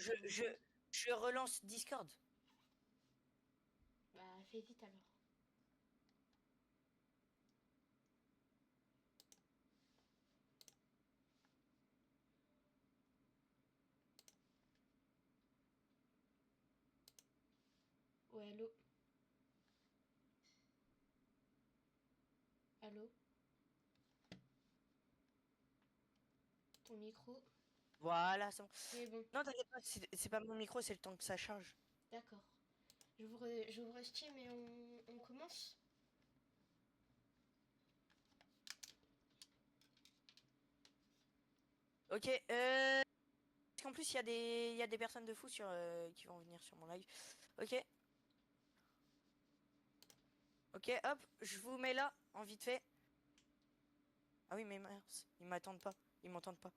je relance Discord. Bah, fais vite alors. Ouais, allô? Allô? Ton micro? Voilà, c'est bon. Oui, bon, Non, t'inquiète pas, c'est pas mon micro, c'est le temps que ça charge. d'accord. J'ouvre Steam et on commence. Ok, parce qu'en plus, il y a des personnes de fou qui vont venir sur mon live. Ok, ok, hop, je vous mets là, en vite fait. Ah oui, mais mince, ils m'attendent pas, ils m'entendent pas.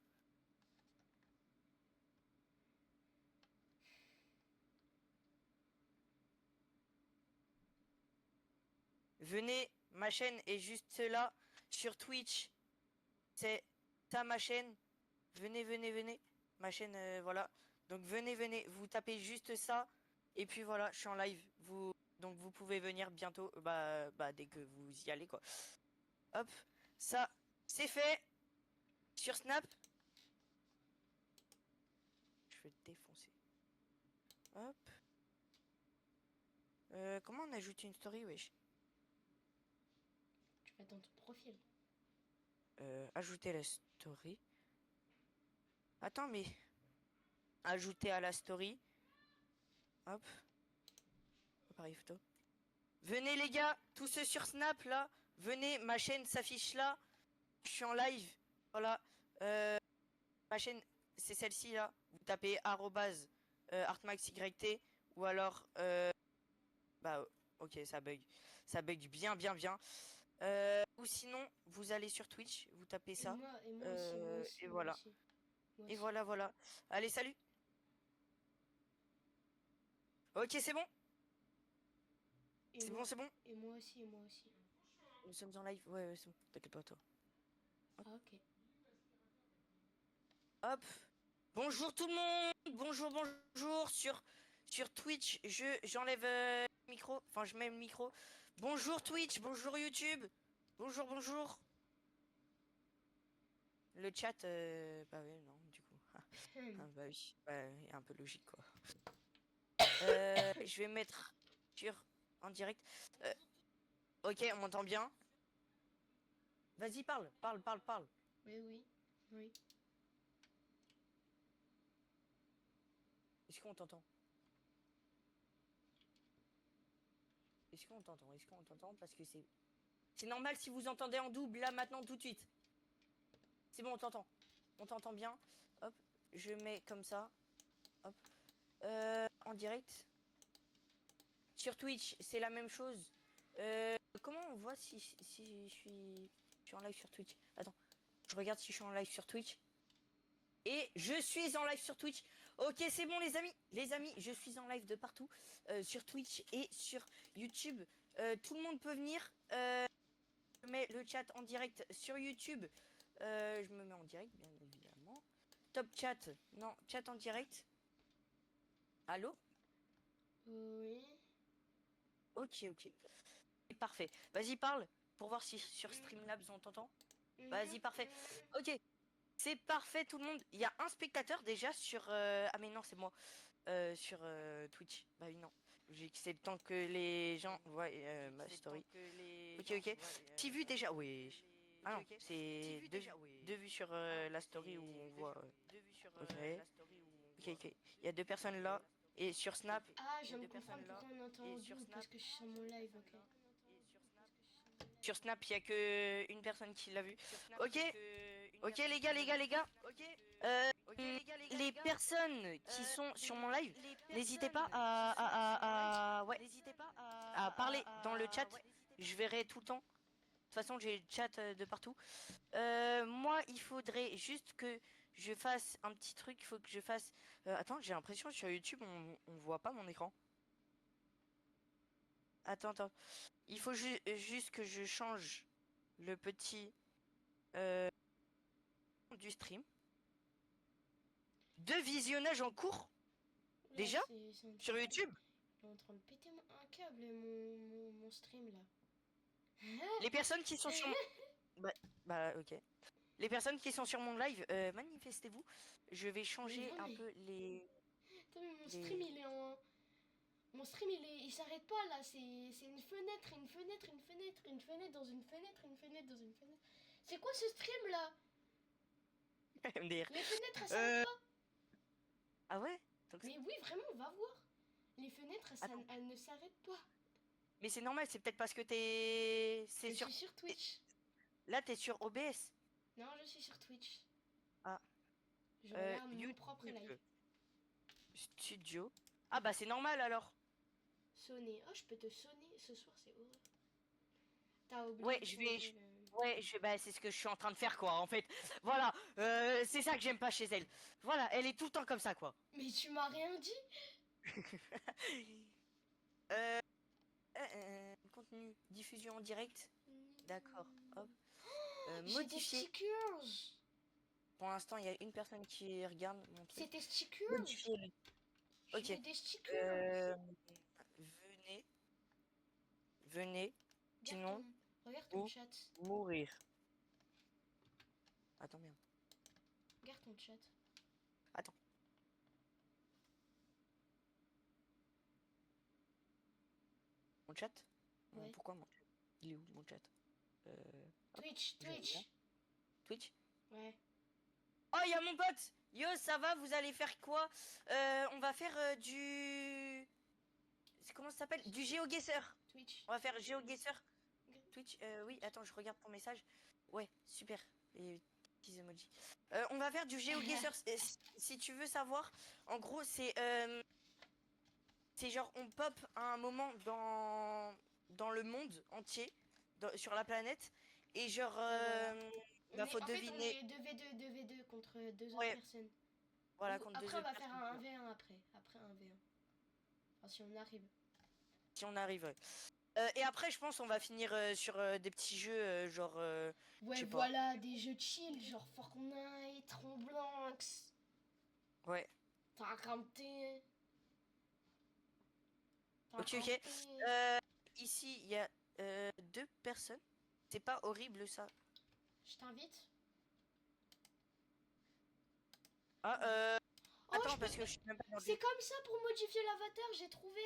Venez, ma chaîne est juste là, sur Twitch. C'est ça ma chaîne. Venez, venez, venez. Ma chaîne, voilà. Donc venez, venez. Vous tapez juste ça. Et puis voilà, je suis en live. Donc vous pouvez venir bientôt. Bah, dès que vous y allez, quoi. Hop. Ça, c'est fait. Sur Snap. Je vais le défoncer. Hop. Comment on ajoute une story, wesh? Tu vas dans ton profil. Ajouter la story. Attends, mais ajouter à la story. Hop. Appareil photo. Venez les gars, tous ceux sur Snap là, venez, ma chaîne s'affiche là, je suis en live, voilà, ma chaîne c'est celle-ci là, vous tapez @artmaxyt ou alors, bah ok ça bug bien bien bien, ou sinon vous allez sur Twitch, vous tapez ça, Et moi aussi, moi aussi, et moi voilà, aussi. Moi et aussi. voilà voilà, allez salut, ok Et moi, c'est bon, et moi aussi, et moi aussi. nous sommes en live, ouais c'est bon, t'inquiète pas toi. Ah, ok. Hop. Bonjour tout le monde. Bonjour, bonjour. Sur Twitch, j'enlève le micro. Enfin, je mets le micro. Bonjour Twitch. Bonjour YouTube. Bonjour, bonjour. Le chat, bah ouais, non, du coup. Ah, bah oui, bah, un peu logique, quoi. Je vais mettre sur en direct. Euh, ok, on m'entend bien. Vas-y, parle, parle, parle, parle. Oui, oui, oui. Est-ce qu'on t'entend? Est-ce qu'on t'entend? Est-ce qu'on t'entend? Parce que c'est normal si vous entendez en double là maintenant tout de suite. C'est bon, on t'entend. On t'entend bien. Hop, je mets comme ça. Hop. En direct. Sur Twitch, c'est la même chose. Comment on voit si je suis en live sur Twitch? Attends, je regarde si je suis en live sur Twitch. Et je suis en live sur Twitch. Ok, c'est bon les amis. Les amis, je suis en live de partout. Sur Twitch et sur YouTube. Tout le monde peut venir. Je mets le chat en direct sur YouTube. Je me mets en direct, bien évidemment. Top chat. Non, chat en direct. Allô? Oui. Ok, ok. Parfait. Vas-y, parle pour voir si sur Streamlabs on t'entend. Vas-y, parfait. Ok, c'est parfait tout le monde. Il y a un spectateur déjà sur... Ah mais non, c'est moi. Sur Twitch. Bah oui, non. C'est le temps que les gens voient ma story. Ok, ok. 6 vues déjà. Oui. Ah non, c'est deux vues sur la story où on voit... Ok. Ok, ok. Il y a deux personnes là. Et sur Snap. Ah, je viens de comprendre pourquoi on entend en double, parce que je suis sur mon live, ok. Sur Snap, il y a que une personne qui l'a vu. Ok. Ok, les gars, les gars, les gars. Euh, les personnes qui sont sur mon live, n'hésitez pas ouais, à parler dans le chat. Je verrai tout le temps. De toute façon, j'ai le chat de partout. Moi, il faudrait juste que je fasse un petit truc. Il faut que je fasse. Attends, j'ai l'impression que sur YouTube, on voit pas mon écran. Attends, attends. Il faut juste que je change le petit du stream. De visionnage en cours. Là, Déjà c'est en sur train YouTube? il est en train de péter un câble, mon stream là. Les personnes qui sont sur mon... Bah, ok. Les personnes qui sont sur mon live, manifestez-vous. Je vais Mais changer non, un mais. peu Attends, mais mon stream les... il est en. Mon stream il s'arrête pas là, c'est une fenêtre, une fenêtre, une fenêtre, une fenêtre dans une fenêtre, une fenêtre dans une fenêtre. C'est quoi ce stream là? MDR. Les fenêtres elles s'arrêtent Euh, pas. Ah ouais? Donc, Mais oui, vraiment, va voir. Les fenêtres attends. elles ne s'arrêtent pas. Mais c'est normal, c'est peut-être parce que t'es... C'est Je sur... suis sur Twitch. Là, t'es sur OBS. Non, je suis sur Twitch. Ah. Je regarde mon propre YouTube. live. Studio. Ah bah c'est normal alors. Sonner. Oh, je peux te sonner ce soir, c'est horrible. T'as oublié Ouais, de je vais... changer Ouais, bah, c'est ce que je suis en train de faire quoi en fait. Voilà, c'est ça que j'aime pas chez elle. Voilà, elle est tout le temps comme ça quoi. Mais tu m'as rien dit. Contenu, diffusion en direct. D'accord, hop. J'ai des Modifier. stickers. Pour l'instant, il y a une personne qui regarde mon truc. C'est des stickers. Modifier. Je Ok. mets des stickers. Venez. Venez. Regarde Sinon, regarde ton vous chat. mourir. Attends, merde. Regarde ton chat. Attends. Mon chat? Ouais. Pourquoi mon chat? Il est où mon chat? Twitch, je vais Twitch. là. Twitch? Ouais. Oh, il y a mon pote! Yo, ça va? Vous allez faire quoi? On va faire du... Comment ça s'appelle? Du GeoGuessr. Twitch. On va faire GeoGuessr. Twitch, oui, attends, je regarde ton message. Ouais, super. Les petits emojis. On va faire du GeoGuessr. Si tu veux savoir, en gros, c'est genre on pop à un moment dans le monde entier, sur la planète, et genre, On faut est, en fait, on deviner. est 2v2 contre deux autres Ouais, personnes. voilà, contre deux Après, on autres va faire personnes. un 1v1 après. Après un 1v1. Enfin, si on arrive. Si on arrive. Ouais. Et après, je pense on va finir sur des petits jeux, genre, je Ouais, sais pas. voilà, des jeux chill, genre Fortnite, Roblox. Ouais. T'as raconté. T'as Ok, ok. raconté. Ici, il y a deux personnes. C'est pas horrible ça. Je t'invite. Ah, Oh, attends, parce que je suis même pas dans C'est le... comme ça pour modifier l'avatar, j'ai trouvé.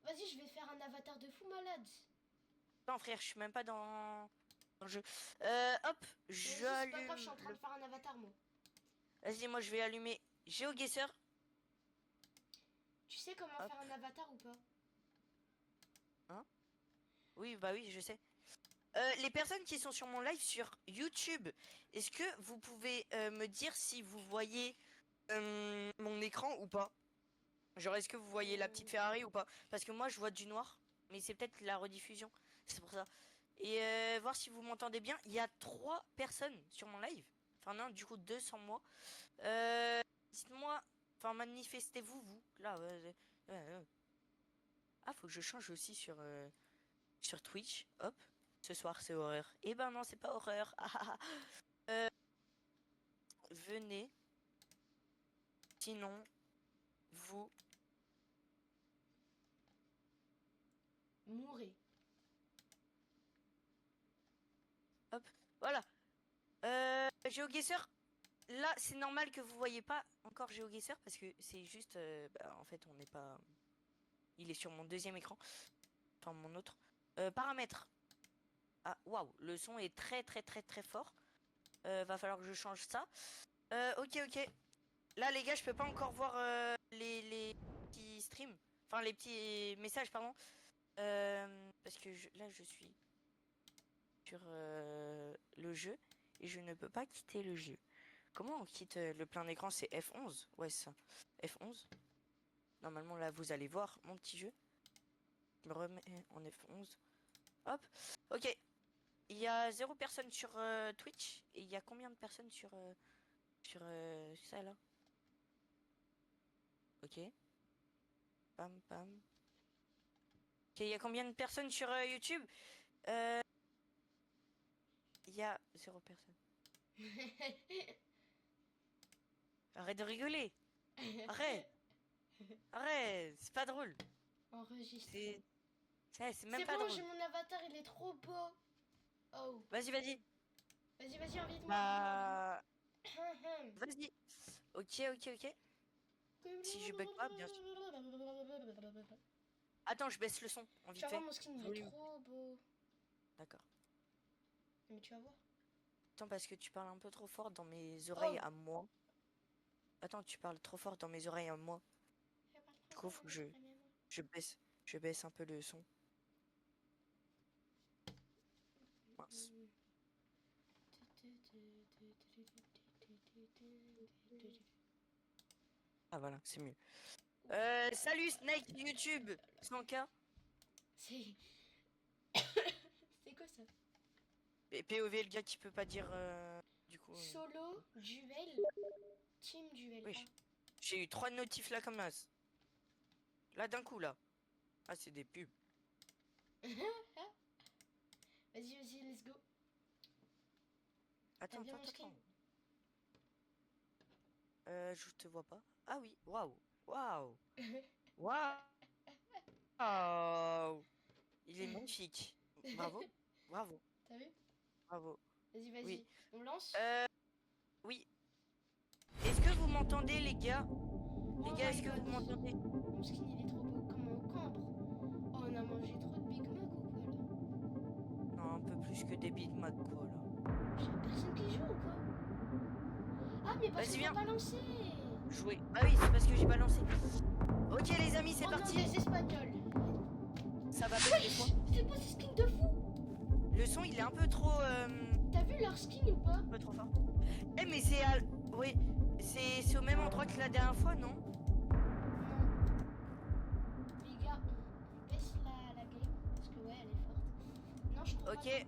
Vas-y, je vais faire un avatar de fou malade. Non, frère, je suis même pas dans le jeu. Hop, Mais vas-y, c'est pas grave, je suis j'allume en train de faire un avatar, moi. Vas-y, moi je vais allumer GeoGuessr. Tu sais comment Hop. faire un avatar ou pas? Hein? Oui, bah oui, je sais. Les personnes qui sont sur mon live sur YouTube, est-ce que vous pouvez me dire si vous voyez mon écran ou pas? Genre, est-ce que vous voyez la petite Ferrari ou pas? Parce que moi, je vois du noir, mais c'est peut-être la rediffusion. C'est pour ça. Et voir si vous m'entendez bien. Il y a 3 personnes sur mon live. Enfin, non, du coup, 2 sans moi. Dites-moi, enfin, manifestez-vous, vous. Là, Ah, faut que je change aussi sur Twitch. Hop. Ce soir, c'est horreur. Eh ben non, c'est pas horreur. Ah, ah, ah. Venez. Sinon, vous... Mourez. Hop. Voilà. GeoGuessr. Là, c'est normal que vous voyez pas encore GeoGuessr parce que c'est juste... en fait, on n'est pas... Il est sur mon deuxième écran. Enfin, mon autre. Paramètres. Ah, waouh. Le son est très, très, très, très fort. Va falloir que je change ça. Ok, ok. Là, les gars, je peux pas encore voir les petits streams. Enfin, les petits messages, pardon. Parce que là, je suis sur le jeu et je ne peux pas quitter le jeu. Comment on quitte le plein écran? C'est F11? Ouais, ça. F11. Normalement, là, vous allez voir mon petit jeu. Je me remets en F11. Hop. Ok. Il y a 0 personne sur Twitch. Et il y a combien de personnes sur ça, là? Ok. Pam, pam. Ok, il y a combien de personnes sur YouTube? Il y a 0 personne. Arrête de rigoler. Arrête. Arrête, c'est pas drôle. Enregistré. C'est même C'est pas bon, drôle. j'ai mon avatar, il est trop beau. Oh. Vas-y, vas-y. Vas-y, invite-moi. Bah, vas-y. Ok. Si je bug pas, bien sûr. Attends, je baisse le son en Tu vite vas voir, fait. mon skin, il est Volume. trop beau. D'accord. Mais tu vas voir. Attends, parce que tu parles un peu trop fort dans mes oreilles Oh. à moi. Attends, tu parles trop fort dans mes oreilles à moi. Du coup, faut que je baisse un peu le son. Mince. Ah voilà, c'est mieux. Salut Snake YouTube 100K. C'est. C'est quoi ça? POV le gars qui peut pas dire du coup. Solo, duel, team duel. Oui. J'ai eu 3 notifs là comme as. Là d'un coup là. Ah c'est des pubs. Vas-y, let's go. Attends. bien mon skin? Je te vois pas. Ah oui, waouh. Waouh. Il est magnifique. Bravo. T'as vu? Bravo. Vas-y. Oui. On lance? Oui. Est-ce que vous m'entendez les gars? Les Oh gars, my est-ce que God. vous m'entendez? Mon skin il est trop beau. Comment on cambre? Oh, on a mangé trop de Big Mac ou quoi là? Non, un peu plus que des Big Mac quoi là. J'ai personne qui joue ou quoi? Ah, mais parce Vas-y, qu'on viens. va pas lancer. Jouer. Ah oui, c'est parce que j'ai balancé. Ok les amis, c'est Oh parti. non, des Espagnols. Ça va bug des fois. C'est quoi ces skins de fou? Le son il est un peu trop T'as vu leur skin ou pas? un peu trop fort. Eh mais c'est oui, c'est au même endroit que la dernière fois, non? Non. Les gars, on baisse la game parce que ouais, elle est forte. Non, je crois pas. Ok.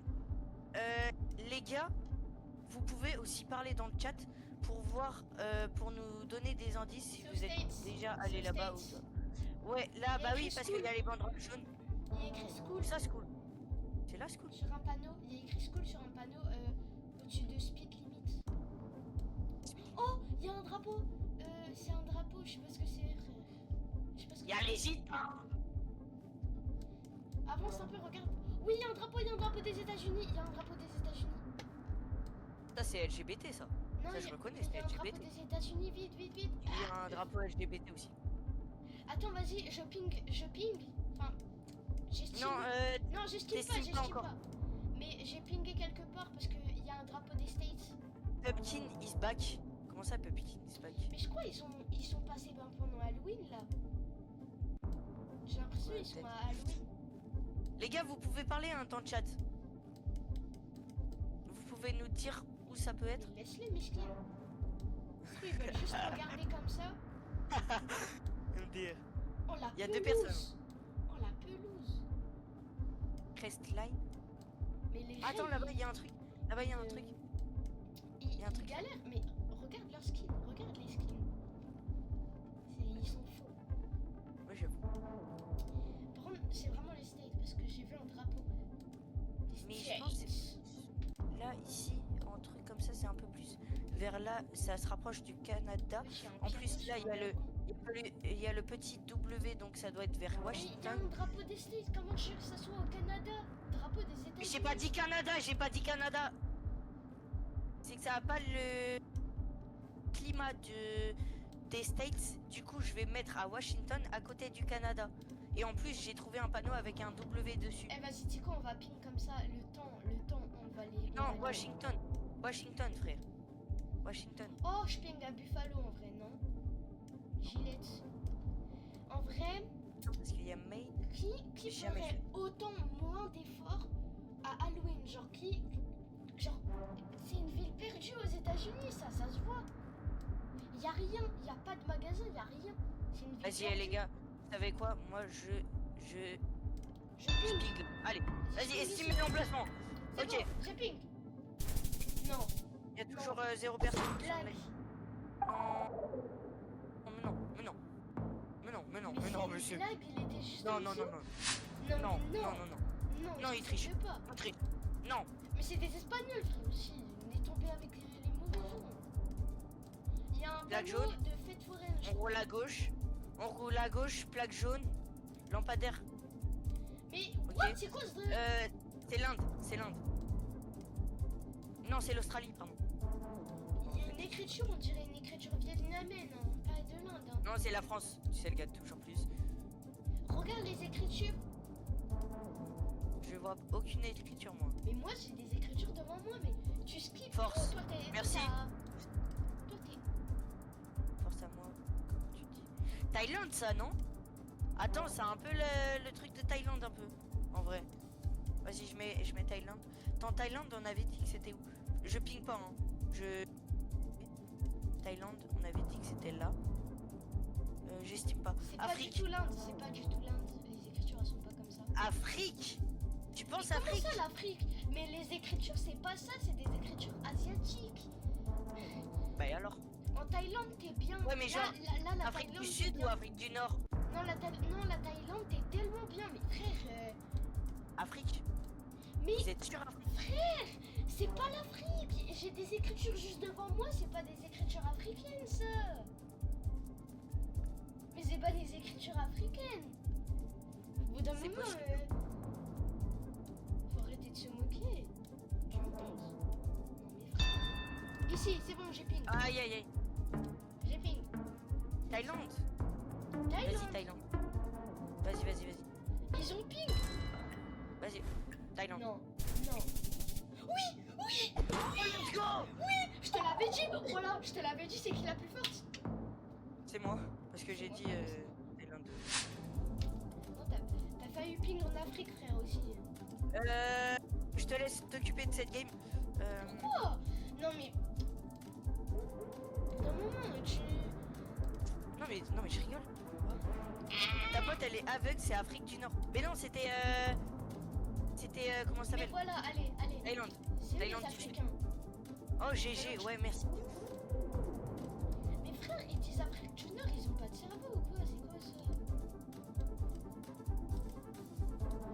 Les gars, vous pouvez aussi parler dans le chat pour voir, pour nous donner des indices si So vous êtes States. déjà So allé là-bas ou States. pas. Ouais, là, Il y a bah oui, écrit parce school. qu'il y a les banderoles jaunes. Il y a écrit school Ça, school. C'est là, school. sur un panneau. Il y a écrit school sur un panneau au-dessus de speed limit. Oh, il y a un drapeau. C'est un drapeau, je sais pas ce que c'est, frère. Je sais pas ce que Il y a c'est. les gitans. Avance un peu, regarde. Oui, il y a un drapeau des États-Unis. Il y a un drapeau des États-Unis. Ça, c'est LGBT, ça. Non, Ça, il je y a- reconnais, il y c'est a un drapeau LGBT. des États-Unis. Vite. Il y a un drapeau LGBT aussi. Attends, vas-y, je ping. Enfin, j'estime. Non, Non, j'estime t'estimes pas encore. pas. Mais j'ai pingé quelque part parce qu'il y a un drapeau des States. Pumpkin is back. Comment ça, Pumpkin is back? Mais je crois ils sont passés pendant Halloween là. J'ai l'impression Ouais, qu'ils sont peut-être. à Halloween. Les gars, vous pouvez parler dans le chat. Vous pouvez nous dire où ça peut être. Mais laisse-les mesquins. Ils veulent juste regarder comme ça. MDR. Oh la pelouse. Il y a 2 personnes. Oh la pelouse. Crestline. Mais les Attends, gens, là-bas, il y a un truc. Là-bas, il y a un truc. Ils y a un truc. galèrent. Mais regarde leurs skins. Regarde les skins. Ils sont fous. Ouais, j'avoue. Par contre, c'est vraiment les States parce que j'ai vu un drapeau. Des Mais je pense que States. là, ici, un truc comme ça, c'est un peu plus vers là. Ça se rapproche du Canada. Wesh, y a un En piano plus, là, sur un balcon. il y a le petit W, donc ça doit être vers Mais il y a Washington. un drapeau des States. Comment tu veux que ça soit au Canada? Drapeau des États-Unis. Mais j'ai pas dit Canada. C'est que ça a pas le climat des States. Du coup, je vais mettre à Washington à côté du Canada. Et en plus, j'ai trouvé un panneau avec un W dessus. Eh vas-y, tu sais quoi, on va ping comme ça. Le temps, on va les. Non, Washington, frère. Washington. Oh, je ping à Buffalo en vrai, non? Gillette. En vrai, Parce qu'il y a May. qui Jamais ferait autant moins d'efforts à Halloween? Genre, c'est une ville perdue aux États-Unis, ça se voit. Y a rien, y a pas de magasin, y a rien. C'est une ville Vas-y, perdue. les gars. Vous savez quoi? Moi, je Je ping. ping. Allez, vas-y, ping estime ici. l'emplacement. C'est Ok. bon, je ping. Non, Il y a toujours 0 personne. blague. Mais non, monsieur. Blague, il était juste Non, en non, dessous. non. Non, Non, je il triche. sais pas. On triche. Non. Mais c'est des Espagnols, frère, aussi. On est tombé avec les mauvais gens. Il y a un Blague panneau jaune. de fête foraine. On roule à gauche. On roule à gauche, plaque jaune, lampadaire. Mais Ok. what? C'est quoi ce truc? C'est l'Inde, c'est l'Inde. Non, c'est l'Australie, pardon. Il y a une écriture, on dirait une écriture vietnamienne, hein, pas de l'Inde. Hein. Non, c'est la France. Tu sais, le gars, toujours plus. Regarde les écritures. Je vois aucune écriture, moi. Mais moi j'ai des écritures devant moi, mais tu skips. Force. Toi, t'es- Merci. Toi, t'es- Force à moi, comment tu dis. Thaïlande, ça, non? Attends, c'est un peu le truc de Thaïlande, un peu. En vrai. Vas-y, je mets Thaïlande. En Thaïlande, on avait dit que c'était où? Je ping pas, hein. Thaïlande, on avait dit que c'était là. J'estime pas. C'est pas du Afrique. tout l'Inde, c'est pas du tout l'Inde. Les écritures elles sont pas comme ça. Afrique. Tu Mais penses comment Afrique? ça l'Afrique? Mais les écritures c'est pas ça, c'est des écritures asiatiques. Bah et alors? En Thaïlande t'es bien. Ouais, mais genre, là, la Afrique Thaïlande, du t'es Sud bien. ou Afrique du Nord? Non, la Thaïlande t'es tellement bien, mais frère. Afrique? Mais Vous êtes sûr, Afrique? frère, c'est pas l'Afrique. J'ai des écritures juste devant moi, c'est pas des écritures africaines ça. Mais c'est pas des écritures africaines. Au bout d'un C'est moment, possible. faut arrêter de se moquer. Tu me penses? Non mais frère. Ici, c'est bon, j'ai ping. Aïe aïe aïe. J'ai ping. Thaïlande. Thaïlande. Vas-y, Thaïlande. Vas-y. Ils ont ping. Vas-y. Thaïlande. Non, non. Oui, oui, Let's go! je te l'avais dit. Voilà, je te l'avais dit, c'est qui la plus forte. C'est moi. Parce que j'ai dit Thaïlande. Non, t'as failli ping en Afrique, frère, aussi. Je te laisse t'occuper de cette game. Pourquoi? Non, mais. D'un moment, tu. Non mais je rigole. Ta pote elle est aveugle, c'est Afrique du Nord. Mais non, c'était comment ça Mais s'appelle? voilà, allez. Thaïlande. C'est les Thaïlande du Sud. Africains. Oh GG, ouais merci. Mais frère, ils disent Afrique du Nord, ils ont pas de cerveau ou quoi? C'est quoi ça?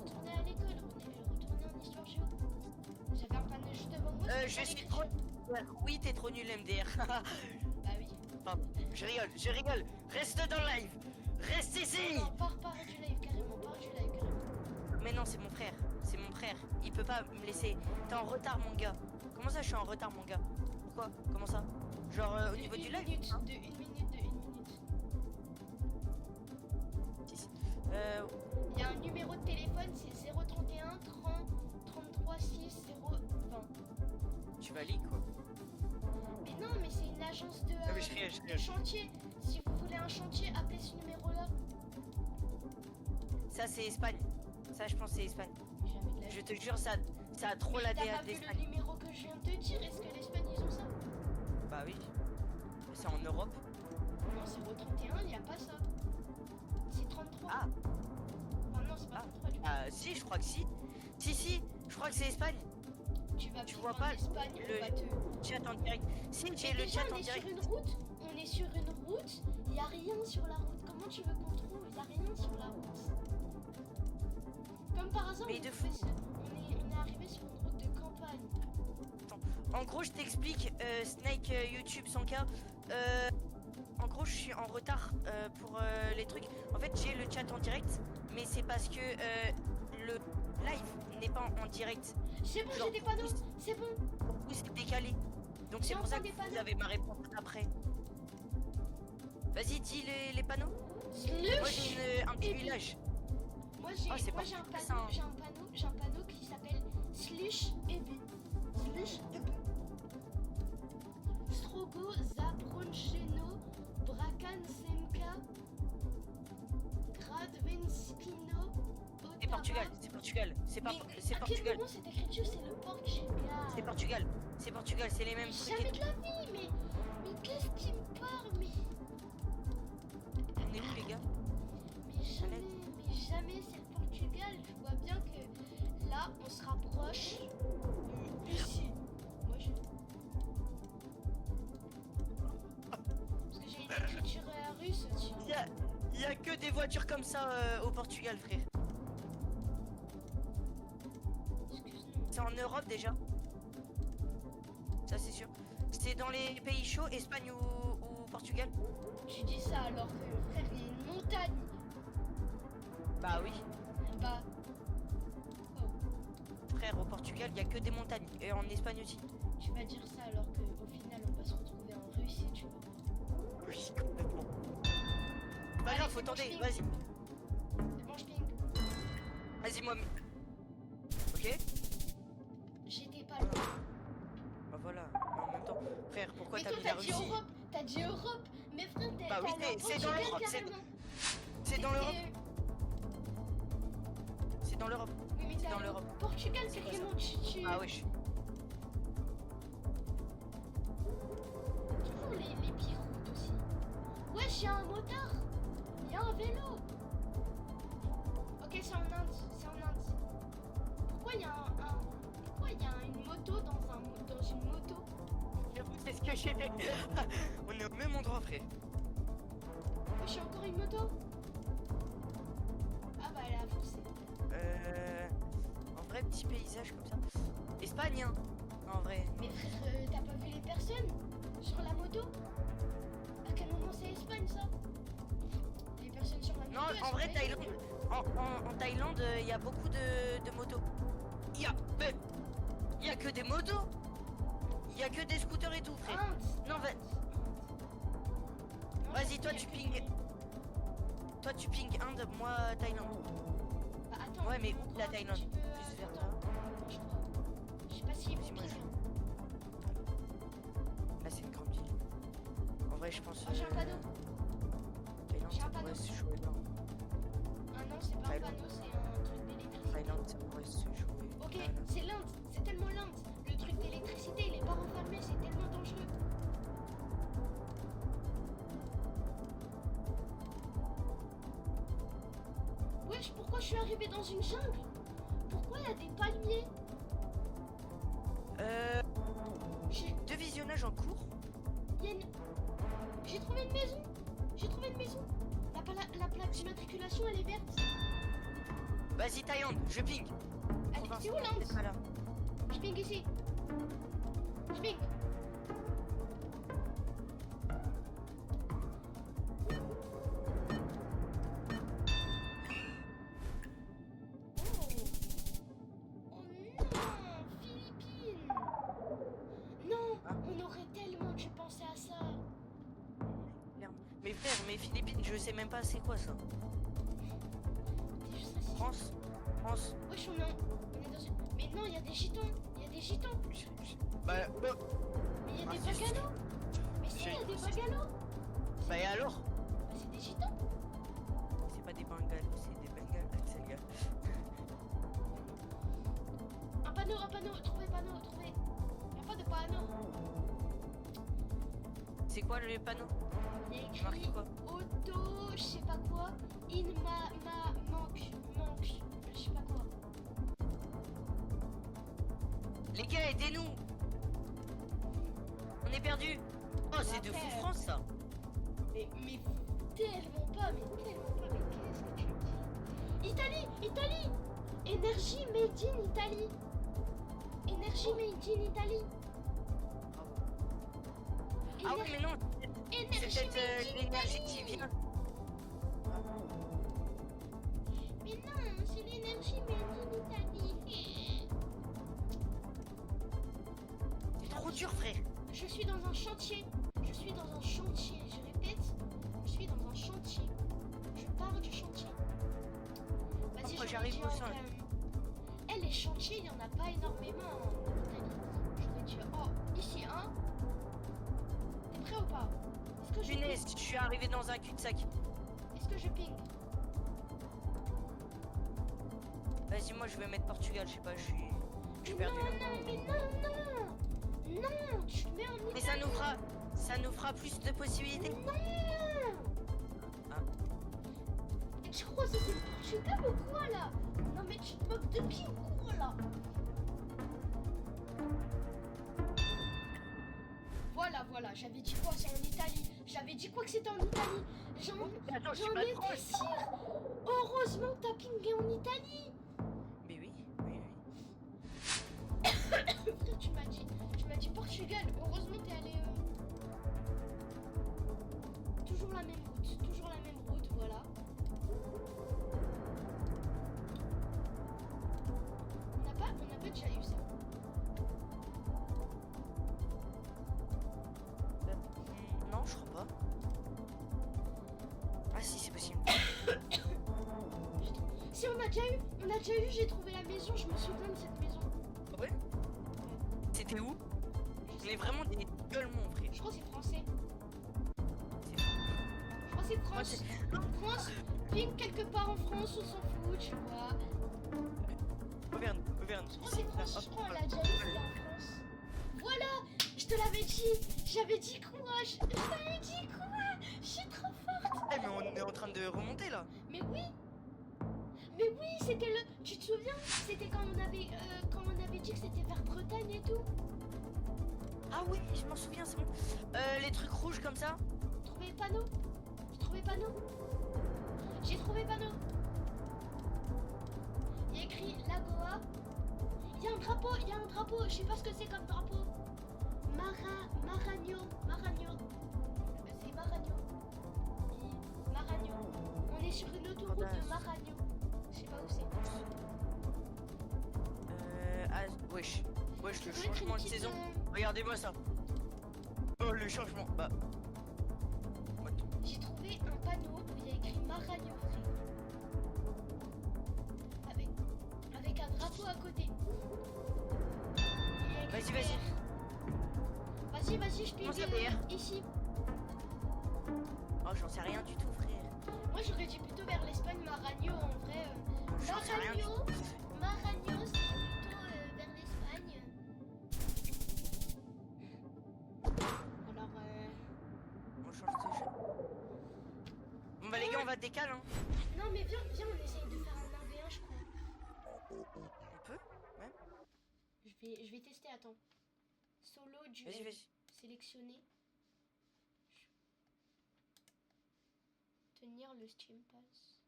Retournez à l'école, retournez en histoire géo. J'avais un panneau juste devant moi. c'était Je pas suis l'écriture. trop. Oui, t'es trop nul MDR. Bah oui. Pardon. Je rigole. Reste dans le live. Reste ici. Non, pars du live, carrément, pars du live, carrément. Mais non, c'est mon frère. C'est mon frère. Il peut pas me laisser. T'es en retard, mon gars. Comment ça, je suis en retard, mon gars? Pourquoi? Comment ça? Genre au niveau du live? De une minute. Si, si. Il y a un numéro de téléphone, c'est 031 30 33 6 0 20. Tu valides quoi? Mais non, mais c'est une agence de, Ah, mais je rigole. de chantier. Si vous voulez un chantier, appelez ce numéro-là. Ça, c'est Espagne. Ça, je pense, c'est Espagne. Jamais de la Je te jure, ça a trop la T'as DA pas vu le d'Espagne. numéro que je viens de te dire? Est-ce que l'Espagne ils ont ça? Bah oui. C'est en Europe. Non, 031, il n'y a pas ça. C'est 33. Ah. Enfin, non, c'est pas 33 du coup. Ah si, je crois que si. Si, je crois que c'est Espagne. Tu vas tu vivre vois en pas Espagne, le- on va te... Chat en direct. Si, j'ai Mais le déjà, chat on en est direct. sur une route. On est sur une route. Il n'y a rien sur la route. Comment tu veux qu'on trouve? Il n'y a rien sur la route. Comme par hasard, Mais on de est fou. on est arrivé sur une route de campagne. En gros, je t'explique, Snake YouTube 100K. En gros, je suis en retard pour les trucs. En fait, j'ai le chat en direct, mais c'est parce que le live n'est pas en direct. C'est bon, Genre, j'ai des panneaux. oui. C'est bon. Pour vous, c'est décalé. Donc c'est J'ai pour ça enfin que des vous panneaux. avez ma réponse après. Vas-y, dis les panneaux. Moi, Slush. j'ai un petit Et puis- village. Moi j'ai Oh, c'est moi, pas j'ai un ça, panneau, hein. j'ai un panneau qui s'appelle Slush Ebi. Slush Ebi. Strogo Zabroncheno Brakan Semka Gradvenspino C'est Portugal, c'est Portugal. C'est pas, c'est à quel Portugal. moment cette écriture c'est le Portugal? C'est Portugal. C'est Portugal, c'est les mêmes trucs. et Jamais tout. de la vie, mais qu'est-ce qui me parle, mais On est où les gars? mais jamais c'est le Portugal. Je vois bien que là on se rapproche ici. Moi je. Parce que j'ai une écriture russe aussi. Il y a que des voitures comme ça au Portugal, frère. Excuse-nous. C'est en Europe déjà. Ça c'est sûr. C'est dans les pays chauds, Espagne ou Portugal. Tu dis ça alors que frère il y a une Bah oui. Bah. Oh, Frère, au Portugal, il y a que des montagnes. Et en Espagne aussi. tu vas dire ça alors qu'au final on va se retrouver en Russie, tu vois. Oui, complètement. Pas Allez, grave, faut c'est bon, je tenter. ping. Vas-y. C'est bon, je ping. Vas-y, moi. Ok. J'étais pas loin. Bah voilà. Mais en même temps, frère, pourquoi Mais t'as toi mis la t'as dit Russie? Europe. T'as dit Europe. Mais frère, t'es Bah oui, allé au c'est dans Portugal l'Europe, carrément. C'est dans l'Europe. C'est dans l'Europe. Oui, mais C'est t'es dans allé au l'Europe. Portugal C'est quoi carrément. Tu... Ah wesh. Toujours les pires routes aussi. Wesh, y'a un motard. Y'a un vélo. Ok, c'est en Inde. C'est en Inde. Pourquoi y'a Pourquoi y'a une moto dans une moto? C'est ce que j'ai. On est au même endroit, frère. Wesh, y'a encore une moto. Ah bah elle a foncé. En vrai, petit paysage comme ça. Espagne, hein. En vrai. Mais frère, t'as pas vu les personnes sur la moto? À quel moment c'est Espagne ça? Les personnes sur la moto. Non, elles en sont vrai, belles. Thaïlande. En Thaïlande, il y a beaucoup de motos. Il y a que des motos. Il y a que des scooters et tout, frère. Inde. Non, Inde. Non, Vas-y, je toi, pense tu qu'il y a ping. que Toi, tu ping Inde, moi, Thaïlande. Bah, attends, Ouais, mais on où prend la un Thaïlande? petit peu, Plus vers attends, là. je crois. Je sais pas s'il Vas-y, faut moi, ping. Là, c'est une grande ville. En vrai, je pense. Oh, j'ai un panneau. Thaïlande, j'ai un ça panneau. pourrait se jouer là. Ah non, c'est pas un Thaïlande. panneau, c'est un truc d'électricité. Thaïlande, ça pourrait se jouer. Ok, là. c'est l'Inde, c'est tellement l'Inde. Le truc d'électricité, il est pas refermé, c'est tellement dangereux. Wesh, pourquoi je suis arrivé dans une jungle? Pourquoi il y a des palmiers? J'ai Deux visionnages en cours. il y a une... J'ai trouvé une maison. J'ai trouvé une maison. La plaque d'immatriculation, elle est verte. Vas-y, Thaïlande, je ping. Elle est Province, où t'es l'Inde? pas là. Je ping ici. Je ping. Oh non, Philippines. Non, Ah. on aurait tellement dû penser à ça. Merde. Mais frère, mais Philippines, je sais même pas c'est quoi ça. T'es juste raciste. France. Wesh, on est dans une... Mais non, il y a des gitans. Il y a des gitans. Bah, Mais il y a des Raciste. bagalos. Mais si, il y a des Raciste. bagalos. bah et alors? Bah, c'est des gitans. C'est pas des bengales, c'est des bengales, c'est le gars. Un panneau, trouvez panneau, trouvez. Y a pas de panneau. C'est quoi le panneau? Il y a Marqué écrit quoi? auto, je sais pas quoi, in manque, je sais pas quoi. Les gars, aidez-nous! On est perdu! Oh, c'est de fou France ça! Mais tellement pas, mais qu'est-ce que tu dis? Italie! Énergie made in Italie! Énergie made in Italie! Ah oui, mais non! C'est Énergie peut-être made in l'énergie Italie. qui vient! Mais non, c'est l'énergie made in Italie! C'est trop dur, frère! Je suis dans un chantier. Je répète, je suis dans un chantier. Je pars du chantier. Vas-y, Moi, j'en ai j'arrive dit au un sol. quand même. Eh, les chantiers, il n'y en a pas énormément en Italie. J'aurais dit, oh, ici, hein. T'es prêt ou pas? Est-ce que je Punaise, ping? je suis arrivé dans un cul-de-sac. Est-ce que je ping? Vas-y, moi je vais mettre Portugal, je sais pas, je suis Non, perdu là. non, mais non! Non, tu te mets en Mais Italie. ça nous fera plus de possibilités. Non! Ah. Et tu crois que c'est le Portugal ou quoi là? Non mais tu te moques de qui ou quoi là? Voilà, j'avais dit quoi? C'est en Italie. J'avais dit quoi que c'était en Italie? Attends, je suis J'en pas étais proche. sûre. Heureusement que t'as pingé en Italie. Mais oui. Frère, tu m'as dit Portugal. Heureusement t'es allé. Toujours la même route, voilà. déjà eu, j'ai trouvé la maison, je me souviens de cette maison. Ouais. C'était où? Je On sais est pas. vraiment des gueules, mon frère. Je crois que c'est français. C'est- Je crois que c'est Moi, France. c'est- France, ping quelque part en France, on s'en fout, tu vois. Auvergne, Auvergne. Je crois que Ici, c'est là, France, hop, je crois on voilà. l'a déjà eu, c'était en France. Voilà, je te l'avais dit. J'avais dit quoi? Je t'avais dit quoi? Je suis trop forte. Eh, mais on est en train de remonter là. Mais oui. Mais oui, c'était le... Tu te souviens? C'était quand on avait dit que c'était vers Bretagne et tout. Ah oui, je m'en souviens, c'est bon. Les trucs rouges comme ça. Trouvé panneau. J'ai trouvé panneau. J'ai trouvé panneau. Il y a écrit Lagoa. Il y a un drapeau, je sais pas ce que c'est comme drapeau. Maragno. C'est Maragno. Maragno. On est sur une autoroute de Maragno. Je sais pas où c'est. Ah, wesh. Wesh, le Ça doit être une changement de petite, saison. Regardez-moi ça. Oh, le changement. Bah. What? J'ai trouvé un panneau où il y a écrit Maragno frère. Avec un drapeau à côté. Il y a écrit Vas-y, vas-y. PR. Vas-y, je Comment ça, ping PR? ici. Oh, j'en sais rien du tout, frère. Moi j'aurais dit plutôt vers l'Espagne, Maragno en vrai. J'en sais rien du tout. Maragno c'est plutôt vers l'Espagne. Alors On change de jeu. Bon, bah, les gars, on va décaler, hein. non mais viens, on essaye de faire un 1v1 je crois. On peut? Même. Je vais tester, attends. Solo duel. Vas-y. Sélectionner. Tenir le Steam Pass.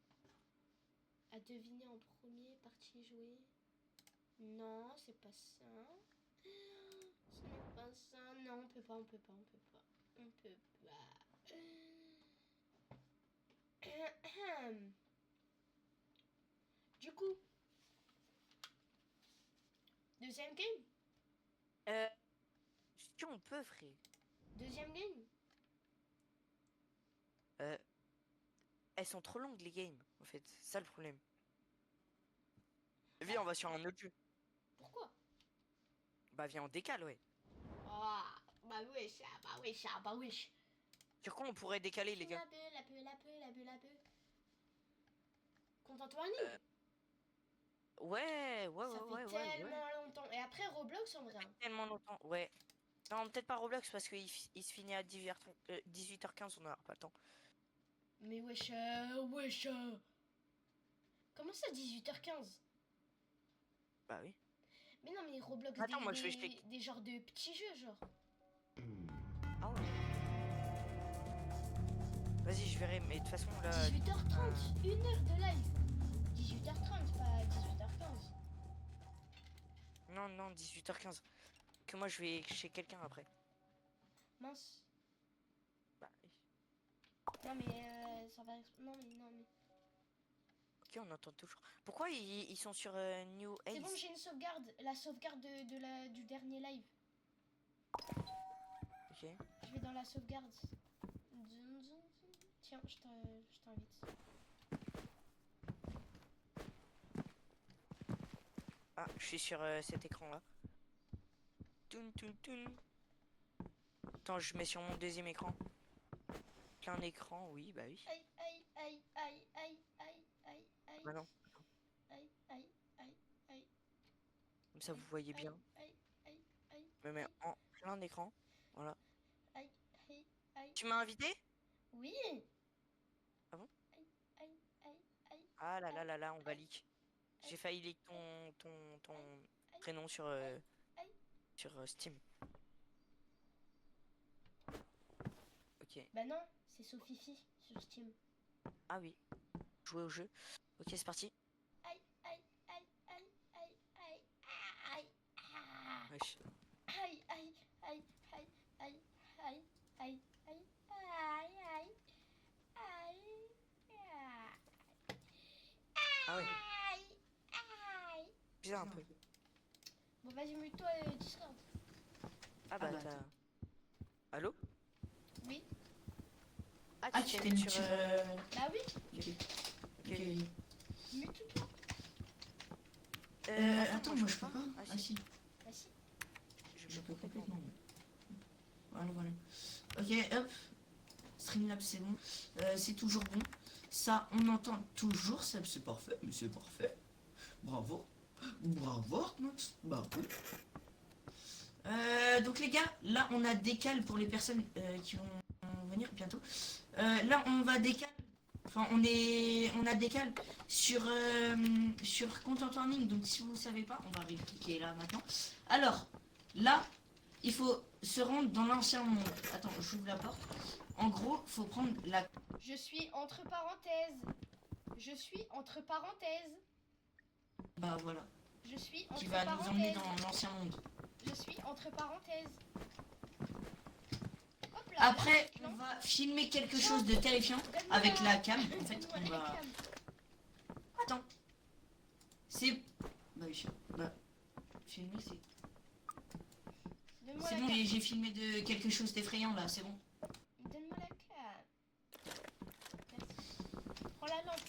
À deviner en premier, partie jouée. Non, c'est pas ça. Ce n'est pas ça. Non, on peut pas. Du coup. Deuxième game. Si on peut, frère. Deuxième game. Elles sont trop longues, les games, en fait. C'est ça le problème. Viens, on va sur un autre jeu. Pourquoi? Bah, viens, on décale, ouais. Ah, bah wesh. Sur quoi on pourrait décaler, les gars? La peu. Content-toi en ligne. Ouais. Ça fait tellement longtemps. Et après Roblox en vrai. Hein. Tellement longtemps, ouais. Non, peut-être pas Roblox parce qu'il il se finit à 18h15, on n'aura pas le temps. Mais wesh. Comment ça 18h15? Bah oui. Mais non mais Roblox Attends, moi, je vais check. des genres de petits jeux genre. Ah ouais. Vas-y, je verrai, mais de toute façon là. 18h30, 1 heure de live. 18h30, pas 18h15. Non, 18h15. Que moi je vais chez quelqu'un après. Mince. Bah oui. Non mais ça va. Non mais. Ok, on entend toujours. Pourquoi ils sont sur New Ace? C'est bon, j'ai une sauvegarde. La sauvegarde du dernier live. Ok. Je vais dans la sauvegarde. Tiens, je t'invite. Ah, je suis sur cet écran là. Toun. Attends, je mets sur mon deuxième écran. Qu'un écran, oui, bah oui. Aïe. Bah non. Aïe. Comme ça vous voyez bien. Aïe. Je me mets en plein écran. Voilà. Aïe. Tu m'as invité? Oui. Ah bon? Aïe. Ah là, on va leak. J'ai failli leak ton prénom sur Steam. Ok. Bah non, c'est Sofifi sur Steam. Ah oui. Jouer au jeu. Ok, c'est parti. Aïe. Wesh. Aïe. Ah ouais. Bizarre un peu. Bon, vas-y, mute-toi Discord. Ah bah t'as... Allô? Oui. Ah, tu t'es mis sur... Bah oui, Ok. mute-toi. c'est bon. C'est toujours bon. Ça, on entend toujours. Ça, c'est parfait. Mais c'est parfait. Bravo. Bravo, Arnox. Bravo. Donc les gars, là on a décalé pour les personnes qui vont venir bientôt. Là on va décaler. Enfin on a décalé sur Content en ligne. Donc si vous ne savez pas, on va répliquer là maintenant. Alors là, il faut se rendre dans l'ancien monde. Attends, j'ouvre la porte. En gros, faut prendre la. Je suis entre parenthèses. Je suis entre parenthèses. Bah voilà. Je suis Qui entre va nous emmener parenthèses. dans l'ancien monde. Je suis entre parenthèses. Hop là. Après, là, on va filmer quelque chose de terrifiant donne-moi avec la cam. En fait, donne-moi on la va. cam. Attends. C'est. Bah oui, bah. Filmer, c'est. Donne-moi C'est la bon, cam. j'ai filmé de quelque chose d'effrayant là, c'est bon. Donne-moi la cam. Merci. Prends la lampe.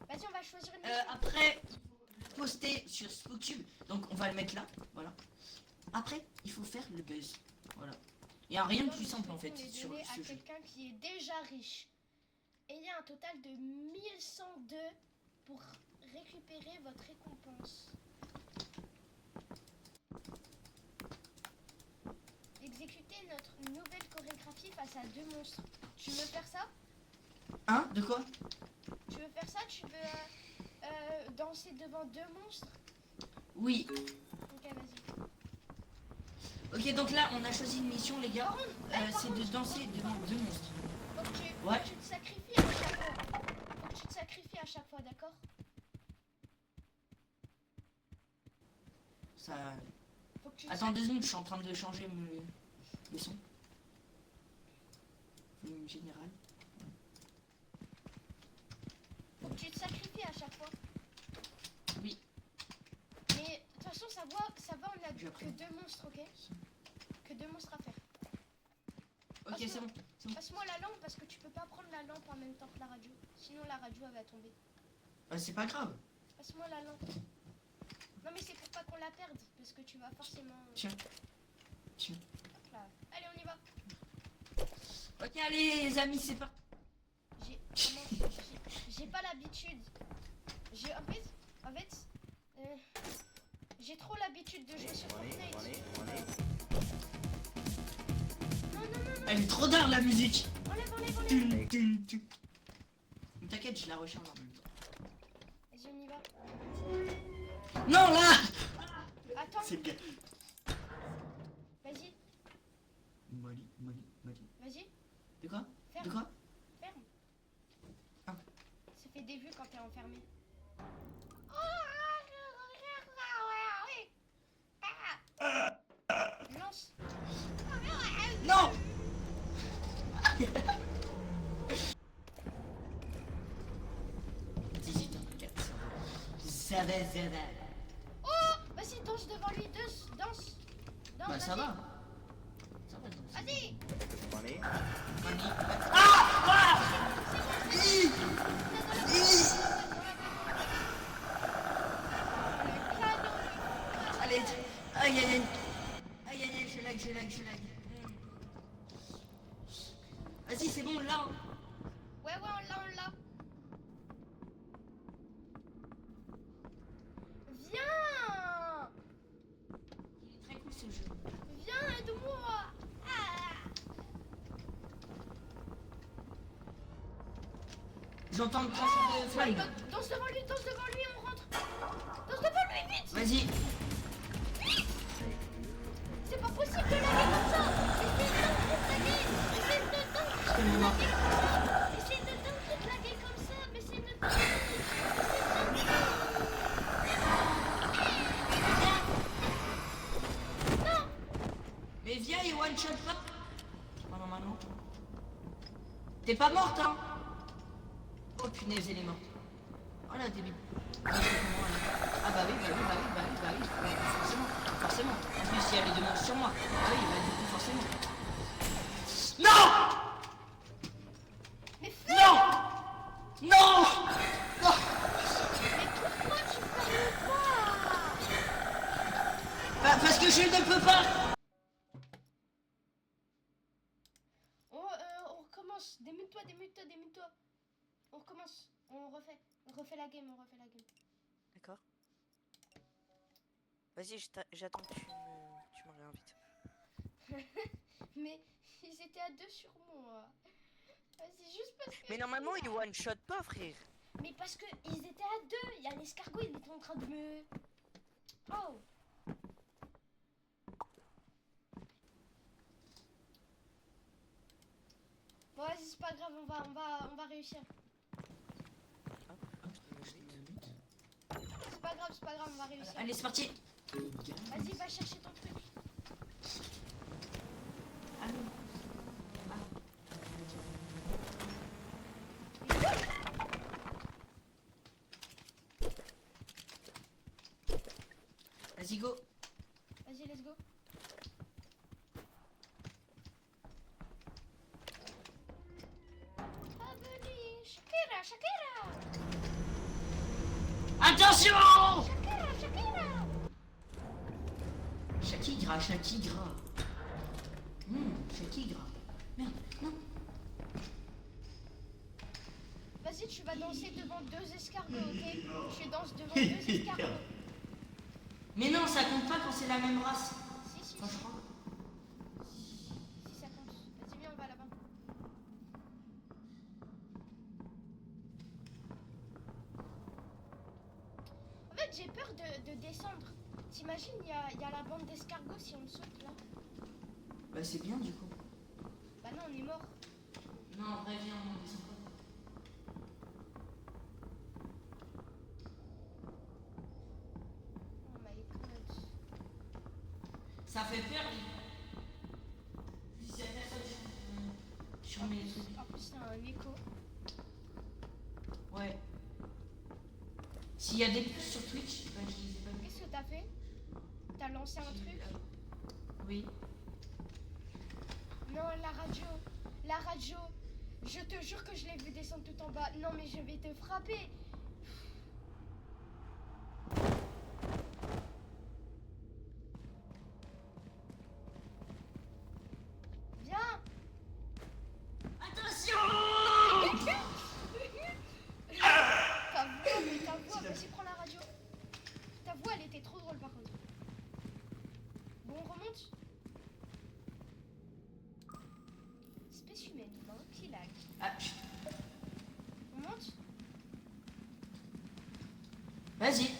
Vas-y, on va choisir une mission. Après, poster sur SpookTube. Donc on va le mettre là, voilà. Après, il faut faire le buzz. Voilà. Il n'y a rien de plus simple en fait Les sur donner à ce jeu. quelqu'un qui est déjà riche. Ayez un total de 1102 pour récupérer votre récompense. Exécutez notre nouvelle chorégraphie face à 2 monstres. Tu veux faire ça? Hein? De quoi? Tu veux faire ça? Tu veux danser devant 2 monstres? Oui. Ok, vas-y. Ok, donc là, on a choisi une mission, les gars. Par contre, C'est de danser devant 2 monstres. Faut que tu, Ouais. faut que tu te sacrifies à chaque fois. Faut que tu te sacrifies à chaque fois, d'accord? Ça. Faut que tu te Attends 2 secondes, je suis en train de changer le son. Volume général. Faut que tu te sacrifies à chaque fois. Oui. Mais de toute façon, ça va, on a J'ai que appris. 2 monstres, ok? Que 2 monstres à faire. Ok, c'est bon. C'est bon. Passe-moi la lampe parce que tu peux pas prendre la lampe en même temps que la radio. Sinon, la radio, elle va tomber. C'est pas grave. Passe-moi la lampe. Non, mais c'est pour pas qu'on la perde parce que tu vas forcément. Tiens. Tiens. Hop là. Allez, on y va. Ok, allez, les amis, c'est parti. J'ai pas l'habitude. En fait, j'ai trop l'habitude de jouer sur Fortnite. Non. Elle est trop d'art la musique. Enlève. T'inquiète, je la recharge en même temps. Vas-y, on y va. Non, là. Attends, C'est bien. vas-y, Molly. vas-y, De quoi? ferme. De quoi? Ferme. Ah. Ça fait des vues quand t'es enfermé. Lance. Non. Ça va. Oh, vas-y, danse devant lui, danse. Bah vas-y. ça va. Ça va. Vas-y. Allez, aïe, je lag. Vas-y, c'est bon, là. Ouais, on l'a. Viens. Il est très cool ce jeu. Viens, aide-moi. J'entends le crash de flingue. Danse devant lui, on rentre. Danse devant lui, vite. Vas-y. C'est pas possible de laguer comme ça. Essaye de te laguer comme ça. Essaye de Non. Mais viens, il one shot pas. Oh normalement. T'es pas morte, hein? Oh punaise, elle est morte. Oh la débile. Ah bah oui, forcément. En plus, il y avait 2 monstres sur moi. Ah oui, bah du coup, forcément. Non! Mais Non! pourquoi tu parles pas? Bah, parce que je ne peux pas. On recommence. Démute-toi. On refait la game, on refait la game. D'accord. Vas-y, j'attends que tu me réinvites. Mais ils étaient à 2 sur moi. C'est juste parce que... Mais normalement, il one shot pas, frère. Mais parce que ils étaient à 2. Il y a l'escargot, il était en train de me... Oh. Bon, vas-y, c'est pas grave, on va réussir. C'est pas grave, on va réussir. Allez, c'est parti. Vas-y, va chercher ton truc. Allô. Vas-y, go. Vas-y, let's go. Abonné, Shakira, Shakira. Attention! Shakira, Shakira. Shakira, Shakira. Shakira. Merde, non. Vas-y, tu vas danser devant 2 escargots, ok? Tu danses devant 2 escargots. Mais non, ça compte pas quand c'est la même race. Si, Enfin, je crois. si, ça compte. Vas-y, viens, on va là-bas. En fait, j'ai peur de descendre. T'imagines, il y a la bande d'escargots si on saute là. Bah c'est bien du coup. Bah non, on est mort. Non, en vrai, viens, on descend pas. Oh my god. Ça fait peur. Si c'est personne sur mes trucs. En plus, c'est un écho. Ouais. S'il y a des pouces sur Twitch, bah je les ai pas vus. Qu'est-ce que t'as fait? T'as lancé un truc? Oui. Non, la radio. La radio. Je te jure que je l'ai vu descendre tout en bas. Non, mais je vais te frapper. Viens. Attention! Ta voix, vas-y, prends la radio. Ta voix, elle était trop drôle par contre. Bon, on remonte. Spécimen humain qui lag. Ah, chut. On monte. Vas-y.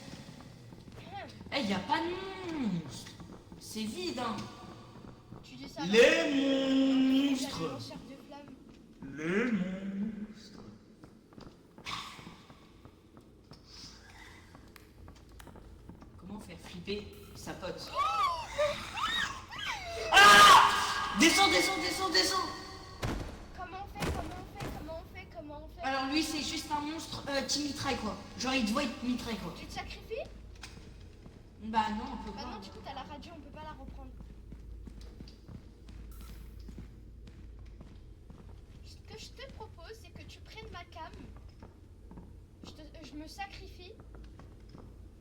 Eh, y a pas de monstre. C'est vide, hein. Tu dis ça. Les monstres. monstres. Les monstres. Comment faire flipper sa pote? Ah! Descends, descends, descends, descends. Comment on fait? Comment on fait? Comment on fait? Comment on fait? Alors lui c'est juste un monstre qui mitraille quoi. Genre il te voit, il te mitraille quoi. Tu te sacrifies? Bah non, on peut Bah pas. non, du coup, t'as la radio, on peut pas la reprendre. Ce que je te propose, c'est que tu prennes ma cam. Je me sacrifie.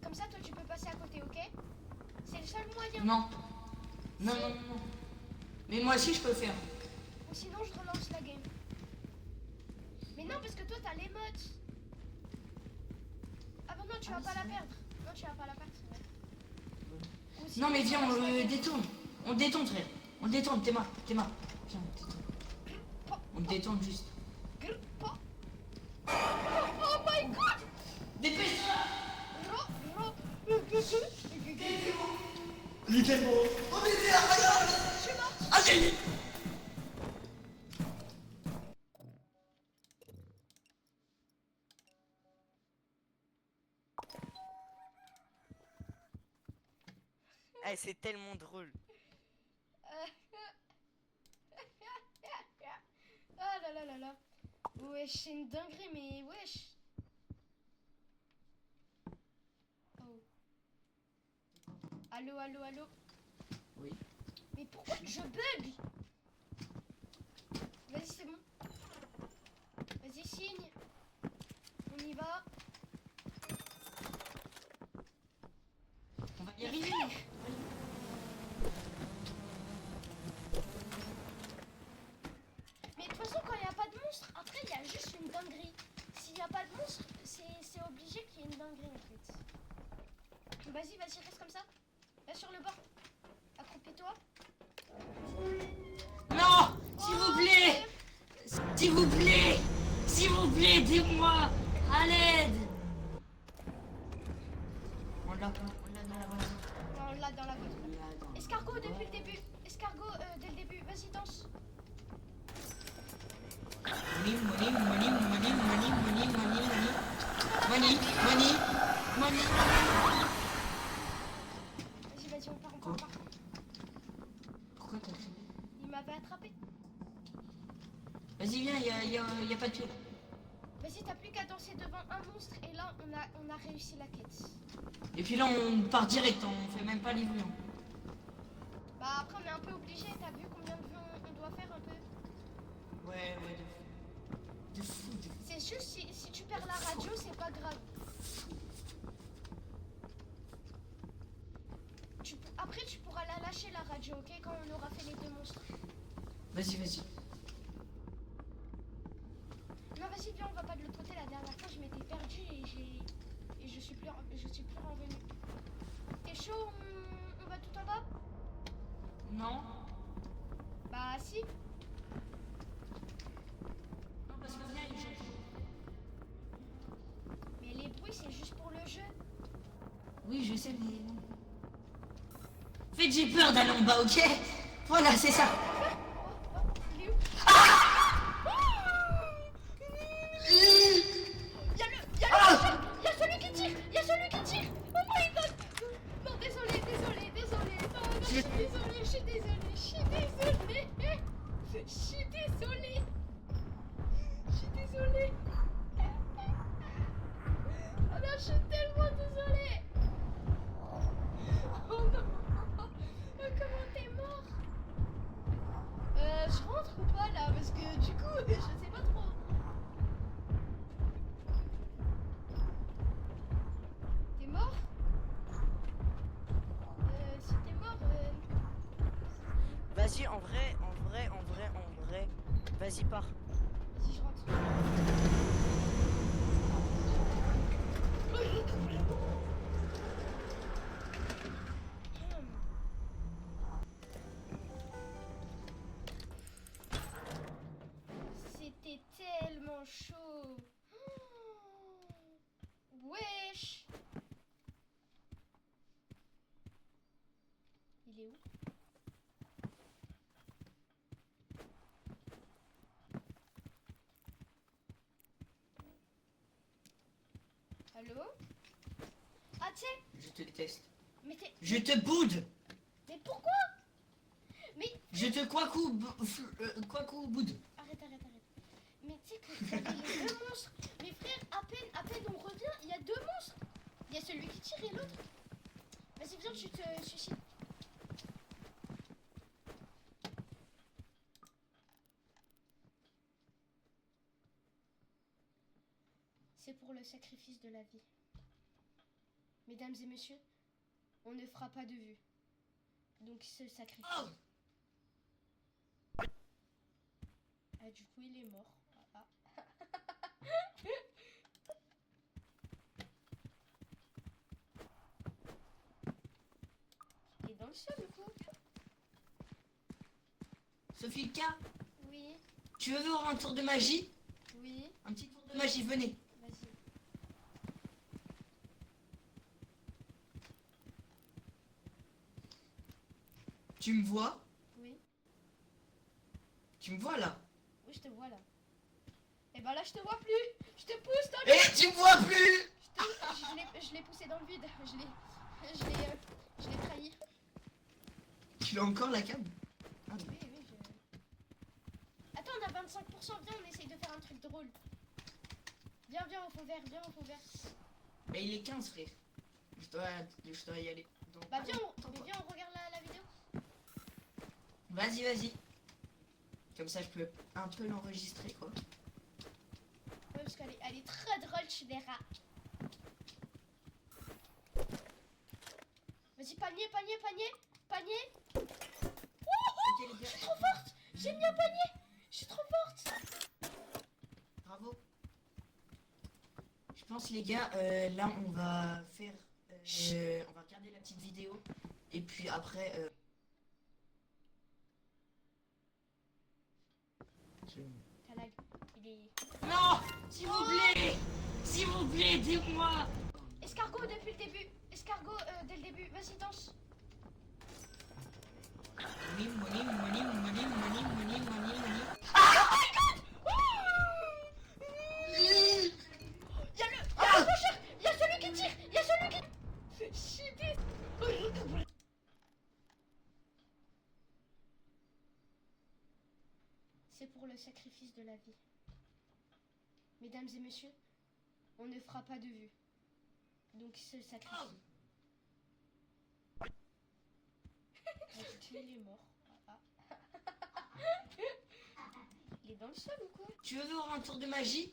Comme ça, toi, tu peux passer à côté, ok? C'est le seul moyen. Non. Non, non, non, non. Mais moi aussi je peux faire. Ou sinon, je relance la game. Mais non, parce que toi, t'as l'émote. Ah bah non, tu vas pas la perdre. Non, tu vas pas la perdre, c'est vrai. Ou sinon, Non mais viens, relance on la le game. détourne. On détourne frère. On détourne, Théma. Viens, on détourne. On détourne juste. Oh my god! Dépêche-toi. Il était beau. On est là, regarde. Je suis morte. Allez. Ah, c'est tellement drôle. Ah là là là là. Wesh, c'est une dinguerie, mais wesh. Oh. Allô, allô, allô. Oui. Mais pourquoi je bug? Vas-y, c'est bon. Vas-y, signe. On y va. On va y arriver. Mais de toute façon, quand il n'y a pas de monstre, après, il y a juste une dinguerie. S'il n'y a pas de monstre, c'est obligé qu'il y ait une dinguerie en fait. Vas-y, reste comme ça. Là sur le bord. Accroupis-toi. Non, s'il vous plaît. S'il vous plaît. S'il vous plaît, aidez-moi. À l'aide. On l'a dans la voiture. Non, là dans la voiture. On l'a dans Escargot la depuis le début. Escargot dès le début. Vas-y, danse. Money. Vas-y, on part. Pourquoi t'as crié? Il m'avait attrapé. Vas-y, viens, y a pas de tuile. Vas-y, t'as plus qu'à danser devant un monstre et là on a réussi la quête. Et puis là, on part direct, on fait même pas les vues. Hein. Bah après on est un peu obligé, t'as vu combien de vues on doit faire un peu? Ouais, de fou. C'est juste si tu perds la radio, c'est pas grave. Après tu pourras la lâcher la radio, ok, quand on aura fait les deux monstres. Vas-y. Non vas-y viens, on va pas de l'autre côté, la dernière fois je m'étais perdue et je suis plus revenue. T'es chaud, on va tout en bas? Non. Bah si. Non, parce que viens, il joue. Mais les bruits c'est juste pour le jeu. Oui, je sais, mais non. Faites, j'ai peur d'aller en bas, ok? Voilà, c'est ça. Il est où? Il y a celui qui tire! Il y a celui qui tire! Oh my god! Non, désolé. Non, je suis désolée. Oh non, je suis tellement désolée! Oh non! Comment t'es mort? Je rentre ou pas là? Parce que du coup, je sais pas trop. T'es mort? Si t'es mort, Vas-y, en vrai. Vas-y, pars. vas-y, je rentre. C'était tellement chaud. Wesh. Il est où? Allô? Ah tiens, Je te déteste. mais t'es... Je te boude. Mais pourquoi? Mais... Je te quacou boude. Arrête. Mais tu sais que t'avais les deux monstres. Mais frère, à peine on revient, il y a deux monstres. Il y a celui qui tire et l'autre. Vas-y, viens, tu te suicides. C'est pour le sacrifice de la vie. Mesdames et messieurs, on ne fera pas de vue. Donc ce sacrifice. Oh. Ah, du coup, il est mort. Ah. Il est dans le sol, du coup. Sophika, Oui, tu veux voir un tour de magie? oui, Un petit tour de magie, venez. vas-y. Tu me vois? Oui, Tu me vois là? oui, je te vois là. Et ben là, je te vois plus. Je te pousse dans le Et tu me vois plus! Je l'ai poussé dans le vide. Je l'ai trahi. Tu l'as encore la cam? Ah, Oui, Attends, on a 25%. Viens, on essaye de faire un truc drôle. Viens au fond vert, mais il est 15, frère. Je dois y aller. Donc, Bah viens, attends, mais viens, on regarde la vidéo. Vas-y. Comme ça, je peux un peu l'enregistrer, quoi. Ouais, parce qu'elle est très drôle, tu verras. Vas-y, panier. Ok, les Je gars. suis trop forte. J'ai mis un panier. Je suis trop forte. Bravo. Je pense les gars, là on va faire, on va regarder la petite vidéo et puis après. T'as lag. Il est. Non, s'il vous plaît, aidez-moi. Escargot depuis le début. Escargot dès le début. Vas-y, danse. Y'a le. Y'a le prochain. Y'a celui qui tire. Y'a celui qui. Fais chier. C'est pour le sacrifice de la vie. Mesdames et messieurs, on ne fera pas de vue. Donc c'est le sacrifice. Il est mort. Ah. Il est dans le sol ou quoi? Tu veux voir un tour de magie?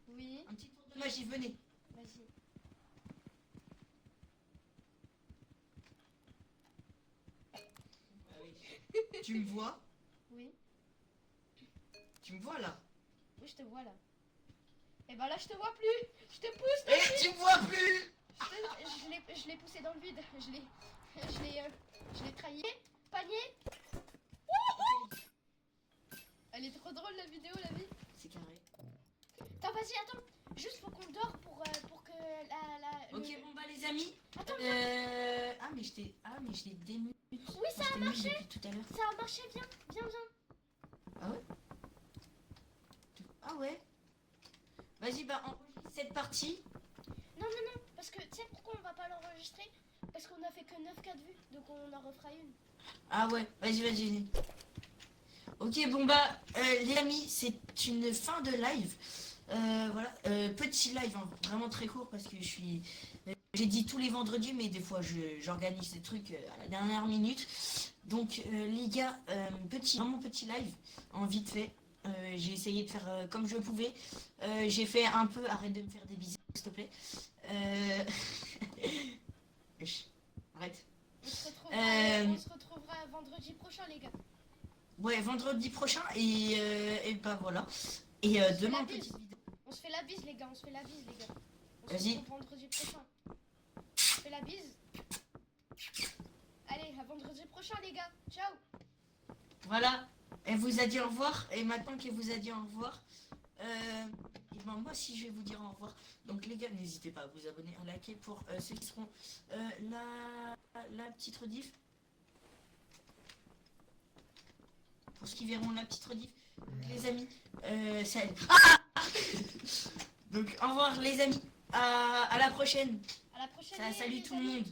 Oui, Un petit tour de magie, venez. vas-y. Tu me vois? Oui, Tu me vois là? oui, je te vois là. Et ben là, je te vois plus. Je te pousse. Eh, tu me vois plus? Je l'ai poussé dans le vide. Je l'ai trahi. Panier. Elle est trop drôle la vidéo, la vie. C'est carré. Attends, vas-y, attends. Juste faut qu'on dort pour que la. Ok, bon bah les amis. Attends, Ah mais je l'ai démute. oui, ça a marché. Depuis tout à l'heure. Ça a marché, viens. Ah ouais? Ah ouais? Vas-y, bah enregistre cette partie. Non, parce que tu sais pourquoi on va pas l'enregistrer? Parce qu'on a fait que 9 de vues, donc on en refera une. Ah ouais, vas-y. Ok, bon bah les amis, c'est une fin de live. Voilà, petit live, hein, vraiment très court parce que j'ai dit tous les vendredis, mais des fois j'organise des trucs à la dernière minute. Donc les gars, vraiment petit live, en vite fait. J'ai essayé de faire comme je pouvais. J'ai fait un peu, arrête de me faire des bisous s'il te plaît. Arrête. On se retrouvera vendredi prochain, les gars. Ouais, vendredi prochain et bah voilà. Et demain, petite vidéo. On se fait la bise, les gars. On se Vas-y. retrouve vendredi prochain. On se fait la bise. Allez, à vendredi prochain, les gars. Ciao. Voilà, elle vous a dit au revoir, et maintenant qu'elle vous a dit au revoir, et ben moi aussi je vais vous dire au revoir. Donc les gars, n'hésitez pas à vous abonner, à liker pour ceux qui seront la petite rediff. Pour ceux qui verront la petite rediff. Donc les amis, salut. Ah Donc au revoir les amis, à la prochaine. À la prochaine. Salut les tout le amis. monde.